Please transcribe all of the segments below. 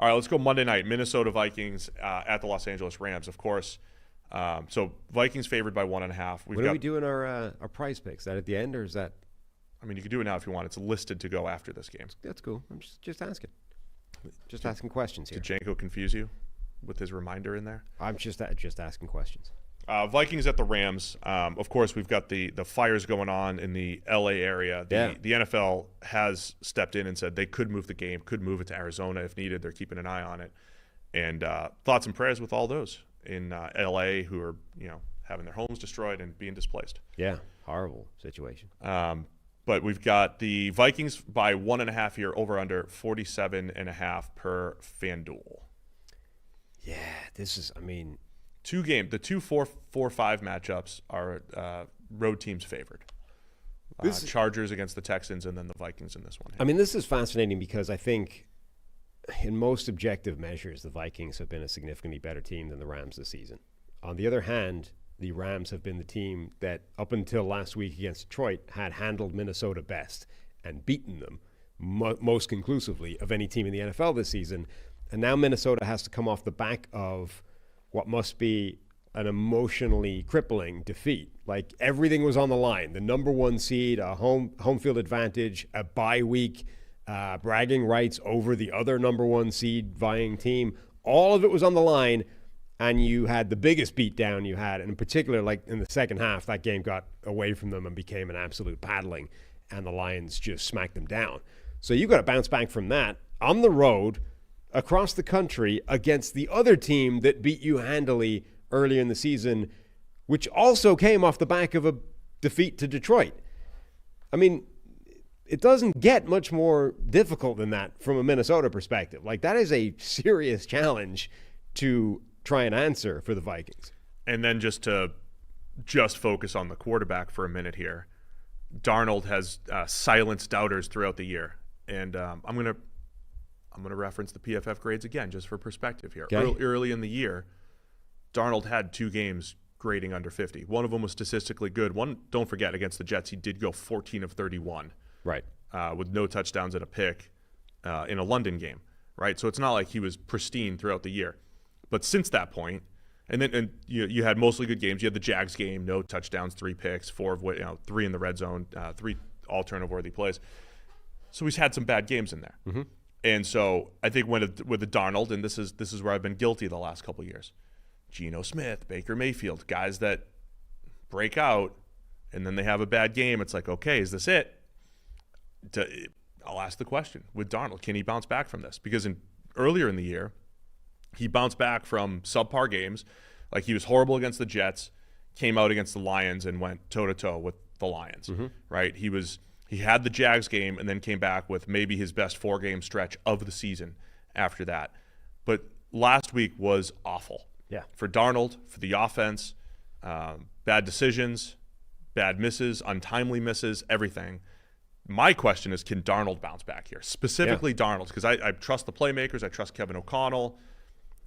All right, let's go Monday night. Minnesota Vikings at the Los Angeles Rams, of course. So Vikings favored by 1.5. When are we doing our prize picks? Is that at the end, or is that? I mean, you can do it now if you want. It's listed to go after this game. That's cool. I'm just asking. Just asking questions here. Did Janko confuse you with his reminder in there? I'm just asking questions. Vikings at the Rams. Of course, we've got the fires going on in the LA area. The NFL has stepped in and said they could move the game, could move it to Arizona if needed. They're keeping an eye on it. And thoughts and prayers with all those in LA who are, having their homes destroyed and being displaced. Yeah, horrible situation. But we've got the Vikings by 1.5 here, over under 47.5 per FanDuel. Yeah, this is, the 2 4-5 matchups are road teams favored. Chargers against the Texans, and then the Vikings in this one. This is fascinating because I think in most objective measures, the Vikings have been a significantly better team than the Rams this season. On the other hand, the Rams have been the team that, up until last week against Detroit, had handled Minnesota best and beaten them most conclusively of any team in the NFL this season. And now Minnesota has to come off the back of what must be an emotionally crippling defeat. Like, everything was on the line. The number 1 seed, a home field advantage, a bye week, bragging rights over the other number 1 seed vying team. All of it was on the line, and you had the biggest beatdown you had. And in particular, like in the second half, that game got away from them and became an absolute paddling, and the Lions just smacked them down. So you got to bounce back from that on the road, across the country, against the other team that beat you handily earlier in the season, which also came off the back of a defeat to Detroit. It doesn't get much more difficult than that from a Minnesota perspective. Like, that is a serious challenge to try and answer for the Vikings. And then just to focus on the quarterback for a minute here, Darnold has silenced doubters throughout the year. And I'm going to reference the PFF grades again, just for perspective here. Okay. Early in the year, Darnold had 2 games grading under 50. One of them was statistically good. One, don't forget, against the Jets, he did go 14 of 31. Right. With no touchdowns and a pick in a London game, right? So it's not like he was pristine throughout the year. But since that point, and you had mostly good games. You had the Jags game, no touchdowns, 3 picks, 4 of which, 3 in the red zone, 3 all turnover-worthy plays. So he's had some bad games in there. Mm-hmm. And so I think with the Darnold, and this is where I've been guilty the last couple of years, Geno Smith, Baker Mayfield, guys that break out and then they have a bad game. It's like, okay, is this it? I'll ask the question with Darnold, can he bounce back from this? Because earlier in the year, he bounced back from subpar games. Like, he was horrible against the Jets, came out against the Lions and went toe-to-toe with the Lions, right? He had the Jags game and then came back with maybe his best 4-game stretch of the season after that. But last week was awful. Yeah. For Darnold, for the offense, bad decisions, bad misses, untimely misses, everything. My question is, can Darnold bounce back here? Specifically Darnold, because I trust the playmakers. I trust Kevin O'Connell.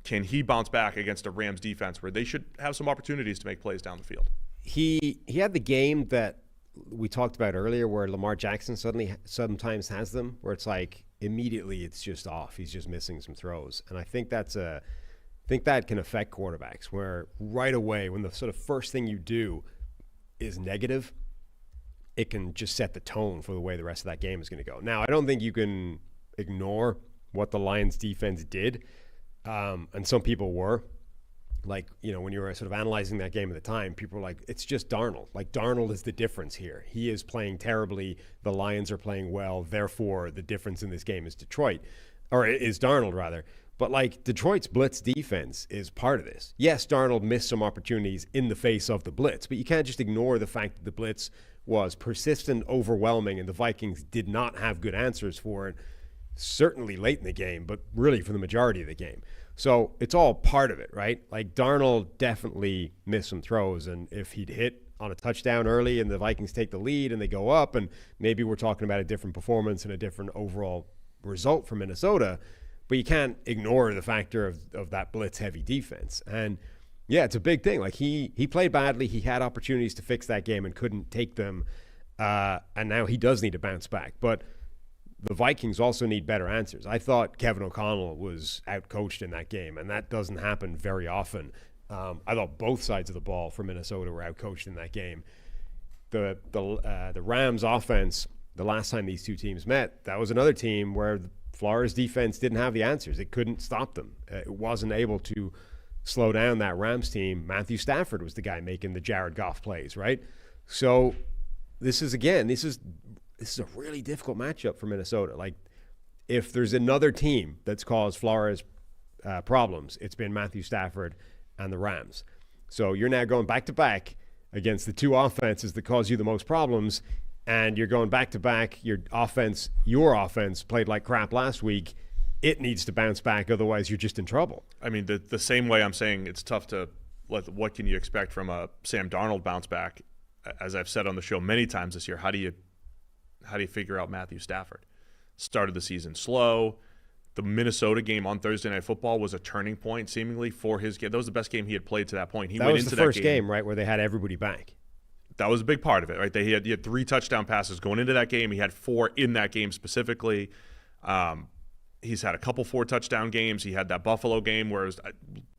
Can he bounce back against a Rams defense where they should have some opportunities to make plays down the field? He had the game that we talked about earlier where Lamar Jackson sometimes has them, where it's like immediately it's just off. He's just missing some throws. And I think that can affect quarterbacks, where right away when the sort of first thing you do is negative, it can just set the tone for the way the rest of that game is going to go. Now, I don't think you can ignore what the Lions defense did. And some people were. Like, when you were sort of analyzing that game at the time, people were like, it's just Darnold. Like, Darnold is the difference here. He is playing terribly. The Lions are playing well. Therefore, the difference in this game is Darnold, rather. But, like, Detroit's blitz defense is part of this. Yes, Darnold missed some opportunities in the face of the blitz, but you can't just ignore the fact that the blitz was persistent, overwhelming, and the Vikings did not have good answers for it, certainly late in the game, but really for the majority of the game. So it's all part of it, right? Like, Darnold definitely missed some throws, and if he'd hit on a touchdown early and the Vikings take the lead and they go up, and maybe we're talking about a different performance and a different overall result for Minnesota, but you can't ignore the factor of that blitz-heavy defense. And, yeah, it's a big thing. Like, he played badly. He had opportunities to fix that game and couldn't take them, and now he does need to bounce back. But the Vikings also need better answers. I thought Kevin O'Connell was outcoached in that game, and that doesn't happen very often. I thought both sides of the ball for Minnesota were outcoached in that game. The Rams offense, the last time these two teams met, that was another team where Florida's defense didn't have the answers. It couldn't stop them. It wasn't able to slow down that Rams team. Matthew Stafford was the guy making the Jared Goff plays, right? So this is a really difficult matchup for Minnesota. Like, if there's another team that's caused Florida's problems, it's been Matthew Stafford and the Rams. So you're now going back-to-back against the two offenses that cause you the most problems, and you're going back-to-back. Your offense played like crap last week. It needs to bounce back, otherwise you're just in trouble. I mean, the same way I'm saying it's tough to what can you expect from a Sam Darnold bounce back? As I've said on the show many times this year, how do you figure out Matthew Stafford? Started the season slow. The Minnesota game on Thursday Night Football was a turning point, seemingly, for his game. That was the best game he had played to that point. That was the first game, right, where they had everybody back. That was a big part of it, right? He had 3 touchdown passes going into that game. He had 4 in that game specifically. He's had a couple 4-touchdown games. He had that Buffalo game where it was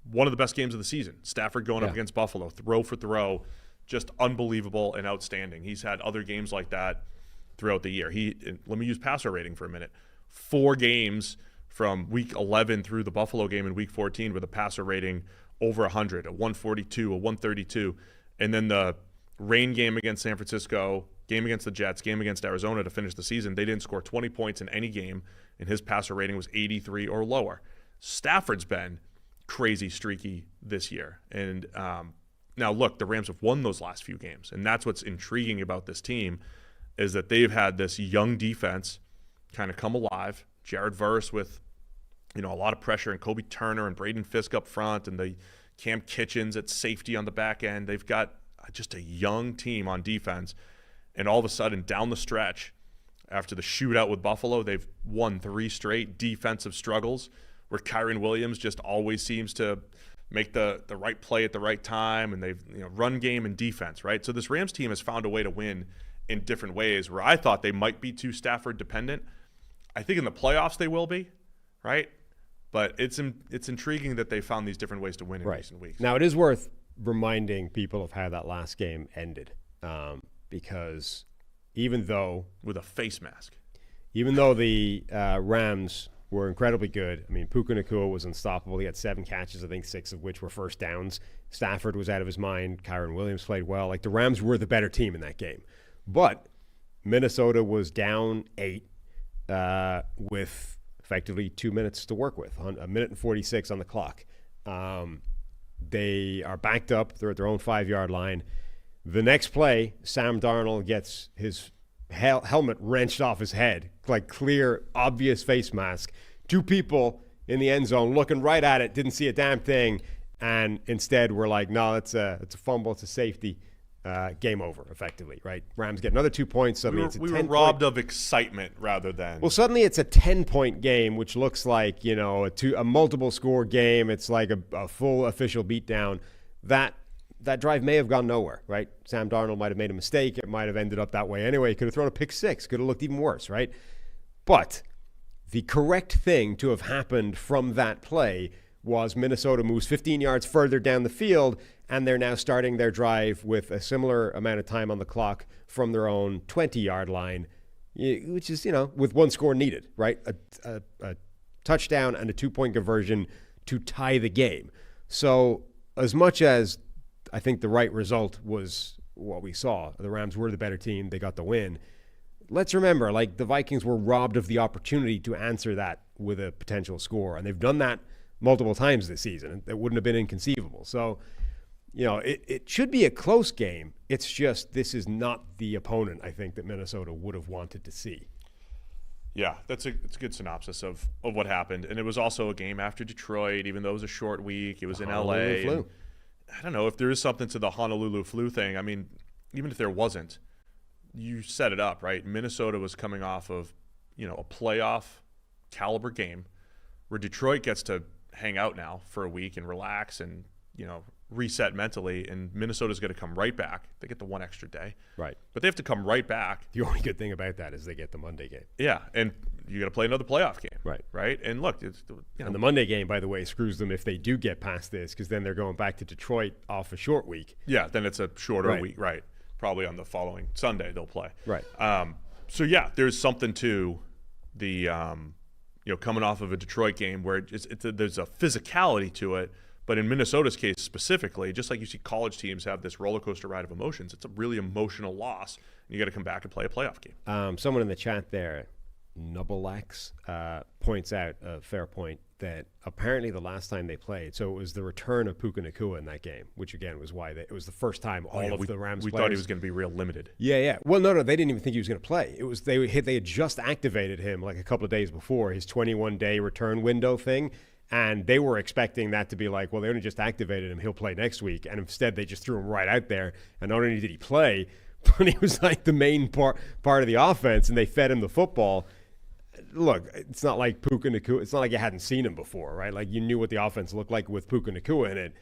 one of the best games of the season. Stafford going up against Buffalo, throw for throw, just unbelievable and outstanding. He's had other games like that throughout the year. Let me use passer rating for a minute. 4 games from week 11 through the Buffalo game in week 14 with a passer rating over 100, a 142, a 132. And then the rain game against San Francisco, game against the Jets, game against Arizona to finish the season, they didn't score 20 points in any game, and his passer rating was 83 or lower. Stafford's been crazy streaky this year. And now, look, the Rams have won those last few games, and that's what's intriguing about this team is that they've had this young defense kind of come alive. Jared Verse with a lot of pressure, and Kobe Turner and Braden Fisk up front, and the Cam Kitchens at safety on the back end. They've got just a young team on defense, and all of a sudden down the stretch after the shootout with Buffalo, they've won 3 straight defensive struggles where Kyren Williams just always seems to make the right play at the right time, and they've run game and defense, right? So this Rams team has found a way to win in different ways where I thought they might be too Stafford dependent. I think in the playoffs they will be, right? But it's intriguing that they found these different ways to win in recent weeks. Now, it is worth reminding people of how that last game ended, because even though with a face mask, even though the Rams were incredibly good, I mean, Puka Nacua was unstoppable. He had 7 catches, I think 6 of which were first downs. Stafford was out of his mind. Kyren Williams played well. Like, the Rams were the better team in that game, but Minnesota was down 8 with effectively 2 minutes to work with, a minute and 46 on the clock. They are backed up. They're at their own 5-yard line. The next play, Sam Darnold gets his helmet wrenched off his head, like clear, obvious face mask. 2 people in the end zone looking right at it, didn't see a damn thing, and instead we're like, no, it's a fumble, it's a safety. Game over, effectively, right? Rams get another 2 points. Suddenly we were robbed of excitement rather than... Well, suddenly it's a 10-point game, which looks like, a multiple-score game. It's like a full official beatdown. That drive may have gone nowhere, right? Sam Darnold might have made a mistake. It might have ended up that way anyway. He could have thrown a pick 6. Could have looked even worse, right? But the correct thing to have happened from that play was Minnesota moves 15 yards further down the field, and they're now starting their drive with a similar amount of time on the clock from their own 20-yard line, which is, with 1 score needed, right? A touchdown and a 2-point conversion to tie the game. So as much as I think the right result was what we saw, the Rams were the better team, they got the win. Let's remember, like, the Vikings were robbed of the opportunity to answer that with a potential score, and they've done that multiple times this season. It wouldn't have been inconceivable. So, it should be a close game. It's just this is not the opponent, I think, that Minnesota would have wanted to see. Yeah, it's a good synopsis of what happened. And it was also a game after Detroit, even though it was a short week. It was in L.A. Flu. I don't know if there is something to the Honolulu flu thing. I mean, even if there wasn't, you set it up, right? Minnesota was coming off of, a playoff caliber game where Detroit gets to hang out now for a week and relax and reset mentally, and Minnesota's going to come right back. They get the one extra day. Right. But they have to come right back. The only good thing about that is they get the Monday game. Yeah, and you got to play another playoff game. Right. Right? And look, and the Monday game, by the way, screws them if they do get past this, because then they're going back to Detroit off a short week. Yeah, then it's a shorter week. Right. Probably on the following Sunday they'll play. Right. So, yeah, there's something to the, coming off of a Detroit game where there's a physicality to it. But in Minnesota's case specifically, just like you see college teams have this roller coaster ride of emotions, it's a really emotional loss. And you got to come back and play a playoff game. Someone in the chat there, Nubblex, points out a fair point that apparently the last time they played, so it was the return of Puka Nacua in that game, which again was why it was the first time all of the Rams we players. thought he was going to be real limited. Yeah. Well, no, they didn't even think he was going to play. It was they had just activated him like a couple of days before his 21-day return window thing. And they were expecting that to be like, well, they only just activated him. He'll play next week. And instead, they just threw him right out there. And not only did he play, but he was like the main part of the offense, and they fed him the football. Look, it's not like Puka Nacua. It's not like you hadn't seen him before, right? Like you knew what the offense looked like with Puka Nacua in it.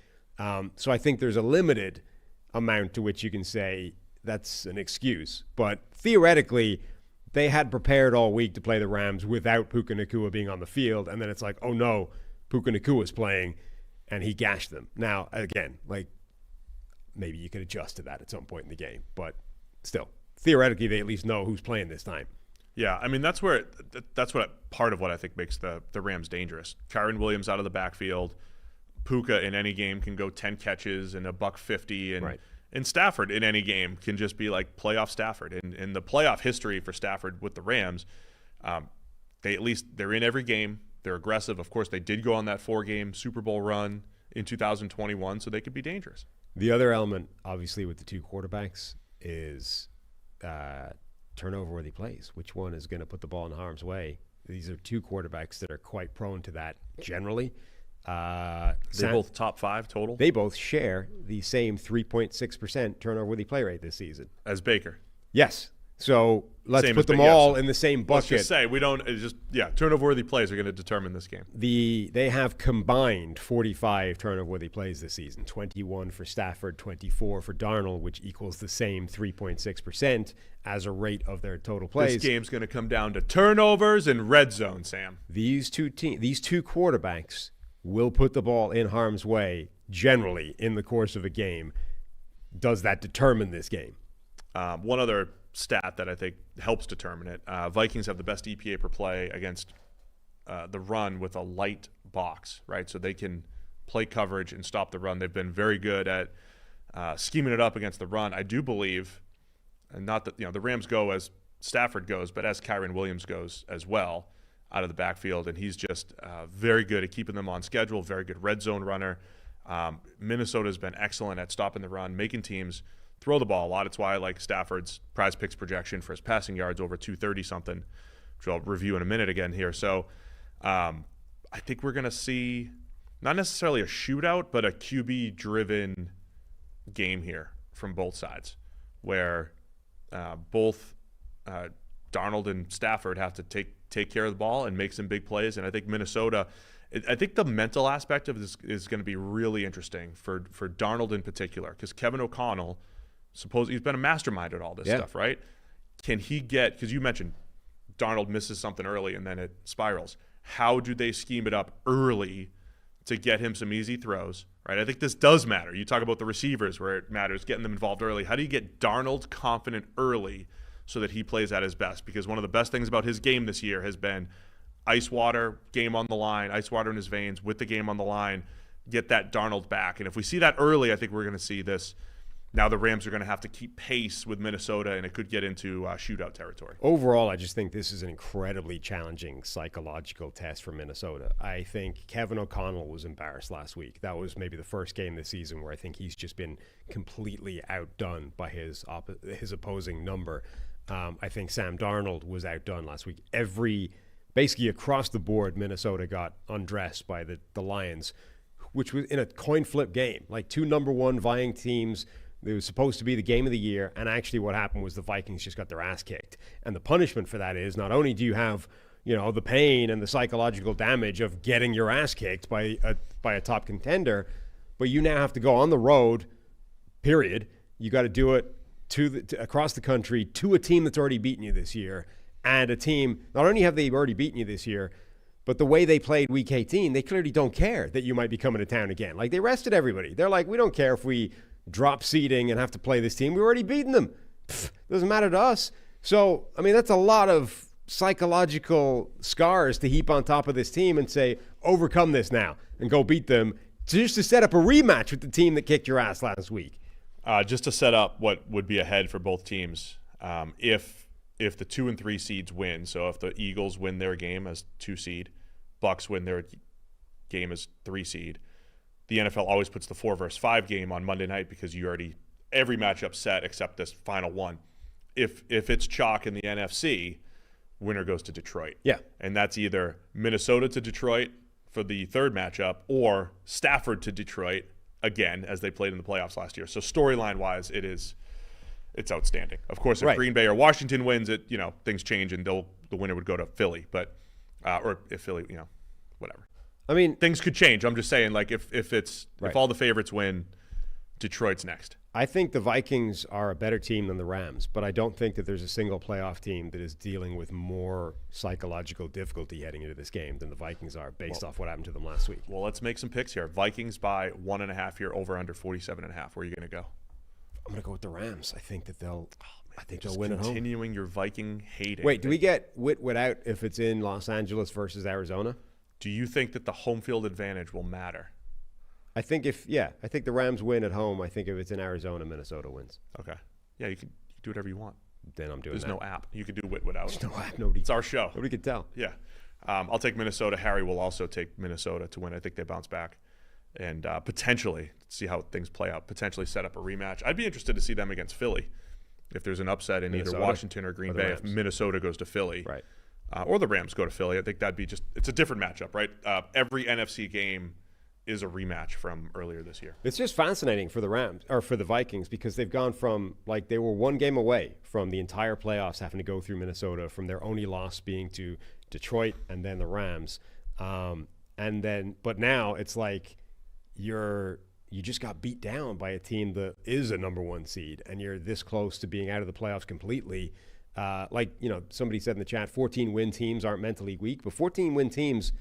So I think there's a limited amount to which you can say that's an excuse. But theoretically, they had prepared all week to play the Rams without Puka Nacua being on the field. And then it's like, oh, no. Puka Nacua was playing, and he gashed them. Now, again, like maybe you could adjust to that at some point in the game, but still, theoretically, they at least know who's playing this time. Yeah, I mean that's what part of what I think makes the Rams dangerous. Kyren Williams out of the backfield, Puka in any game can go 10 catches and $150, and right. And Stafford in any game can just be like playoff Stafford. And the playoff history for Stafford with the Rams, they're in every game. They're aggressive. Of course, they did go on that 4-game Super Bowl run in 2021, so they could be dangerous. The other element, obviously, with the two quarterbacks is turnover-worthy plays. Which one is going to put the ball in harm's way? These are two quarterbacks that are quite prone to that generally. They're both top 5 total? They both share the same 3.6% turnover-worthy play rate this season. As Baker? Yes. So let's Same put them Baker, all yes. in the same bucket. Let's just say turnover-worthy plays are going to determine this game. They have combined 45 turnover-worthy plays this season, 21 for Stafford, 24 for Darnold, which equals the same 3.6% as a rate of their total plays. This game's going to come down to turnovers and red zone, Sam. These two quarterbacks will put the ball in harm's way generally in the course of a game. Does that determine this game? One other stat that I think helps determine it. Vikings have the best EPA per play against the run with a light box, right? So they can play coverage and stop the run. They've been very good at scheming it up against the run. I do believe, and not that the Rams go as Stafford goes, but as Kyren Williams goes as well out of the backfield, and he's just very good at keeping them on schedule, very good red zone runner. Minnesota's been excellent at stopping the run, making teams throw the ball a lot. It's why I like Stafford's prize picks projection for his passing yards over 230-something, which I'll review in a minute again here. So I think we're going to see not necessarily a shootout, but a QB-driven game here from both sides, where both Darnold and Stafford have to take care of the ball and make some big plays. And I think Minnesota – I think the mental aspect of this is going to be really interesting for Darnold in particular, because Kevin O'Connell – he's been a mastermind at all this stuff, right? Can he get – because you mentioned Darnold misses something early and then it spirals. How do they scheme it up early to get him some easy throws, right? I think this does matter. You talk about the receivers where it matters, getting them involved early. How do you get Darnold confident early so that he plays at his best? Because one of the best things about his game this year has been ice water, game on the line, ice water in his veins with the game on the line, get that Darnold back. And if we see that early, I think we're going to see this – now the Rams are going to have to keep pace with Minnesota, and it could get into shootout territory. Overall, I just think this is an incredibly challenging psychological test for Minnesota. I think Kevin O'Connell was embarrassed last week. That was maybe the first game this season where I think he's just been completely outdone by his opposing number. I think Sam Darnold was outdone last week. Basically across the board, Minnesota got undressed by the Lions, which was in a coin flip game. Like two number one vying teams. It was supposed to be the game of the year, and actually what happened was the Vikings just got their ass kicked. And the punishment for that is not only do you have, the pain and the psychological damage of getting your ass kicked by a top contender, but you now have to go on the road, period. You got to do it across the country to a team that's already beaten you this year, and a team, not only have they already beaten you this year, but the way they played Week 18, they clearly don't care that you might be coming to town again. Like, they rested everybody. They're like, we don't care if we drop seeding and have to play this team. We've already beaten them. Doesn't matter to us. So, I mean, that's a lot of psychological scars to heap on top of this team and say, overcome this now and go beat them, just to set up a rematch with the team that kicked your ass last week. Just to set up what would be ahead for both teams, if the 2 and 3 seeds win, so if the Eagles win their game as 2 seed, Bucks win their game as 3 seed, the NFL always puts the 4 versus 5 game on Monday night because every matchup set except this final one. If it's chalk in the NFC, winner goes to Detroit. Yeah. And that's either Minnesota to Detroit for the third matchup or Stafford to Detroit again, as they played in the playoffs last year. So storyline-wise, it's outstanding. Of course, if Green Bay or Washington wins, things change and the winner would go to Philly. But or if Philly, whatever. I mean, things could change. I'm just saying, like, if all the favorites win, Detroit's next. I think the Vikings are a better team than the Rams, but I don't think that there's a single playoff team that is dealing with more psychological difficulty heading into this game than the Vikings are, based off what happened to them last week. Well, let's make some picks here. Vikings by 1.5 here, over under 47.5. Where are you going to go? I'm going to go with the Rams. I think that they'll win at home. Continuing your Viking hating. Wait, do we get Whit out if it's in Los Angeles versus Arizona? Do you think that the home field advantage will matter? I think the Rams win at home. I think if it's in Arizona, Minnesota wins. Okay. Yeah, you can do whatever you want. Then I'm doing There's that. no app. You could do Whit out. There's no app. It's our show. Nobody could tell. Yeah. I'll take Minnesota. Harry will also take Minnesota to win. I think they bounce back and potentially see how things play out, potentially set up a rematch. I'd be interested to see them against Philly if there's an upset in either Washington or Green Bay, if Minnesota goes to Philly. Right. Or the Rams go to Philly. I think that'd be it's a different matchup, right? Every NFC game is a rematch from earlier this year. It's just fascinating for the Rams or for the Vikings because they've gone from, like, they were one game away from the entire playoffs having to go through Minnesota, from their only loss being to Detroit and then the Rams. But now it's like you just got beat down by a team that is a number 1 seed and you're this close to being out of the playoffs completely. Somebody said in the chat, 14-win teams aren't mentally weak, but 14-win teams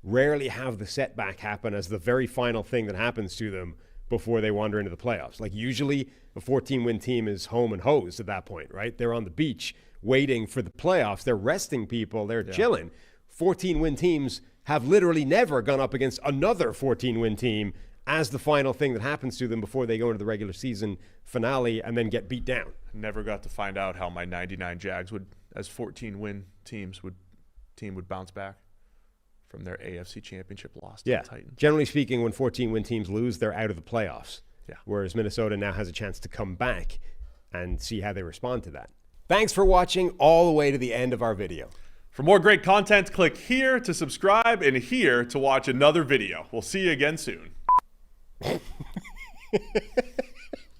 rarely have the setback happen as the very final thing that happens to them before they wander into the playoffs. Like, usually a 14-win team is home and hosed at that point, right? They're on the beach waiting for the playoffs. They're resting people. They're chilling. 14-win teams have literally never gone up against another 14-win team as the final thing that happens to them before they go into the regular season finale and then get beat down. Never got to find out how my 99 Jags would, as 14-win team would bounce back from their AFC Championship loss to the Titans. Generally speaking, when 14-win teams lose, they're out of the playoffs. Yeah. Whereas Minnesota now has a chance to come back and see how they respond to that. Thanks for watching all the way to the end of our video. For more great content, click here to subscribe and here to watch another video. We'll see you again soon.